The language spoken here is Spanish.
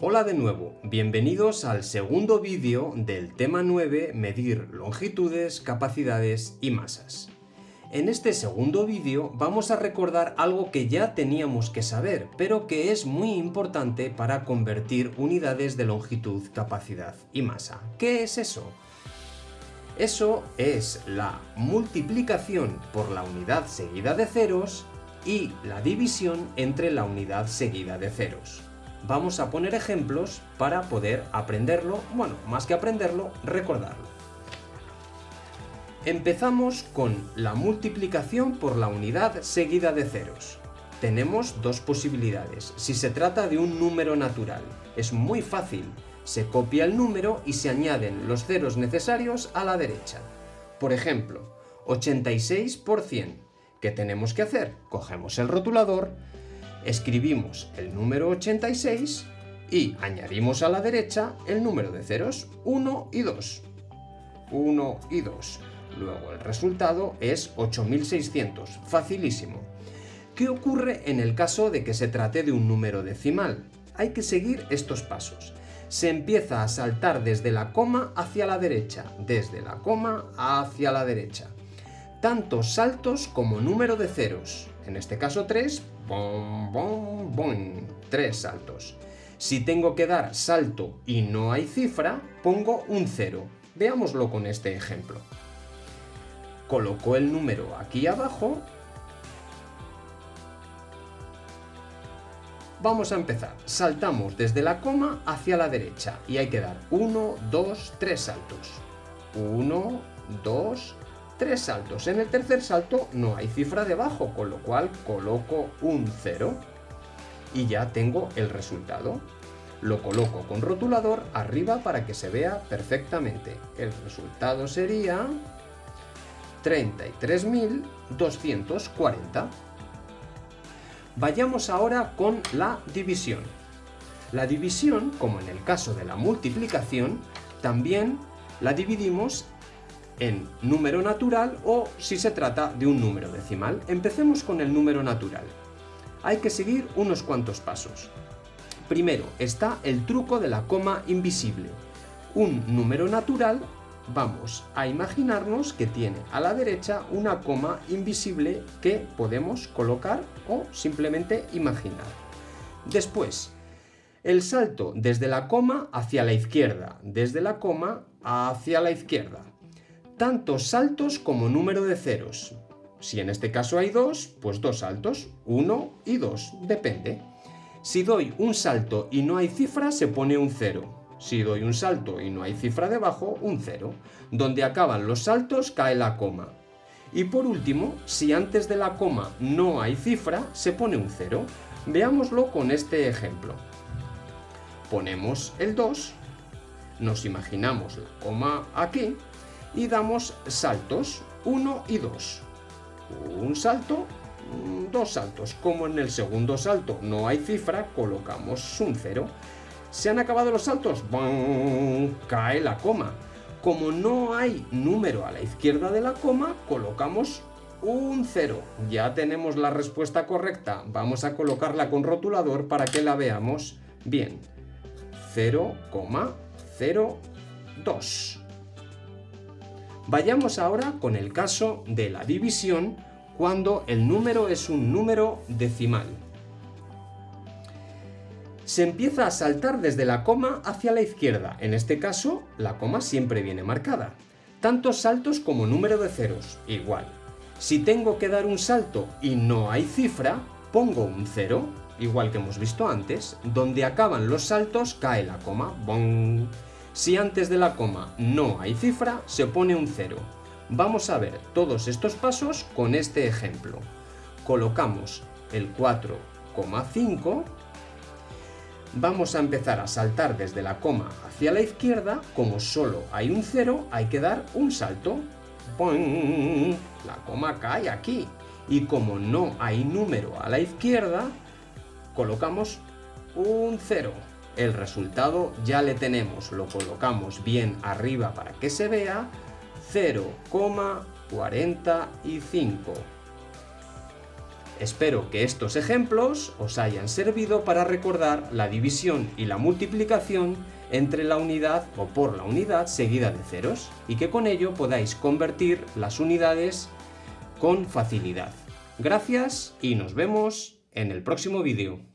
Hola de nuevo, bienvenidos al segundo vídeo del tema 9, medir longitudes, capacidades y masas. En este segundo vídeo vamos a recordar algo que ya teníamos que saber, pero que es muy importante para convertir unidades de longitud, capacidad y masa. ¿Qué es eso? Eso es la multiplicación por la unidad seguida de ceros y la división entre la unidad seguida de ceros. Vamos a poner ejemplos para poder aprenderlo, bueno, más que aprenderlo, recordarlo. Empezamos con la multiplicación por la unidad seguida de ceros. Tenemos dos posibilidades. Si se trata de un número natural, es muy fácil. Se copia el número y se añaden los ceros necesarios a la derecha. Por ejemplo, 86 por 100. ¿Qué tenemos que hacer? Cogemos el rotulador, escribimos el número 86 y añadimos a la derecha el número de ceros 1 y 2. 1 y 2. Luego el resultado es 8600. Facilísimo. ¿Qué ocurre en el caso de que se trate de un número decimal? Hay que seguir estos pasos. Se empieza a saltar desde la coma hacia la derecha, desde la coma hacia la derecha. Tantos saltos como número de ceros. En este caso 3, bom, bom, bom, 3 saltos. Si tengo que dar salto y no hay cifra, pongo un 0. Veámoslo con este ejemplo. Coloco el número aquí abajo. Vamos a empezar. Saltamos desde la coma hacia la derecha y hay que dar 1, 2, 3 saltos. 1, 2, 3 saltos. En el tercer salto no hay cifra debajo, con lo cual coloco un 0 y ya tengo el resultado. Lo coloco con rotulador arriba para que se vea perfectamente. El resultado sería 33.240. Vayamos ahora con la división. La división, como en el caso de la multiplicación, también la dividimos en número natural o si se trata de un número decimal. Empecemos con el número natural. Hay que seguir unos cuantos pasos. Primero está el truco de la coma invisible. Un número natural, vamos a imaginarnos que tiene a la derecha una coma invisible que podemos colocar o simplemente imaginar. Después, el salto desde la coma hacia la izquierda, desde la coma hacia la izquierda. Tantos saltos como número de ceros. Si en este caso hay 2, pues 2 saltos, 1 y 2, depende. Si doy un salto y no hay cifra, se pone un 0. Si doy un salto y no hay cifra debajo, un 0. Donde acaban los saltos cae la coma. Y por último, si antes de la coma no hay cifra, se pone un 0. Veámoslo con este ejemplo. Ponemos el 2, nos imaginamos la coma aquí y damos saltos 1 y 2. Un salto, 2 saltos. Como en el segundo salto no hay cifra, colocamos un 0. ¿Se han acabado los saltos? ¡Bum! Cae la coma. Como no hay número a la izquierda de la coma, colocamos un 0. Ya tenemos la respuesta correcta. Vamos a colocarla con rotulador para que la veamos bien. 0,02. Vayamos ahora con el caso de la división cuando el número es un número decimal. Se empieza a saltar desde la coma hacia la izquierda. En este caso, la coma siempre viene marcada. Tantos saltos como número de ceros, igual. Si tengo que dar un salto y no hay cifra, pongo un 0, igual que hemos visto antes. Donde acaban los saltos cae la coma. ¡Bong! Si antes de la coma no hay cifra, se pone un 0. Vamos a ver todos estos pasos con este ejemplo. Colocamos el 4,5. Vamos a empezar a saltar desde la coma hacia la izquierda. Como solo hay un 0, hay que dar un salto. ¡Boing! La coma cae aquí. Y como no hay número a la izquierda, colocamos un 0. El resultado ya le tenemos. Lo colocamos bien arriba para que se vea. 0,45. Espero que estos ejemplos os hayan servido para recordar la división y la multiplicación entre la unidad o por la unidad seguida de ceros, y que con ello podáis convertir las unidades con facilidad. Gracias y nos vemos en el próximo vídeo.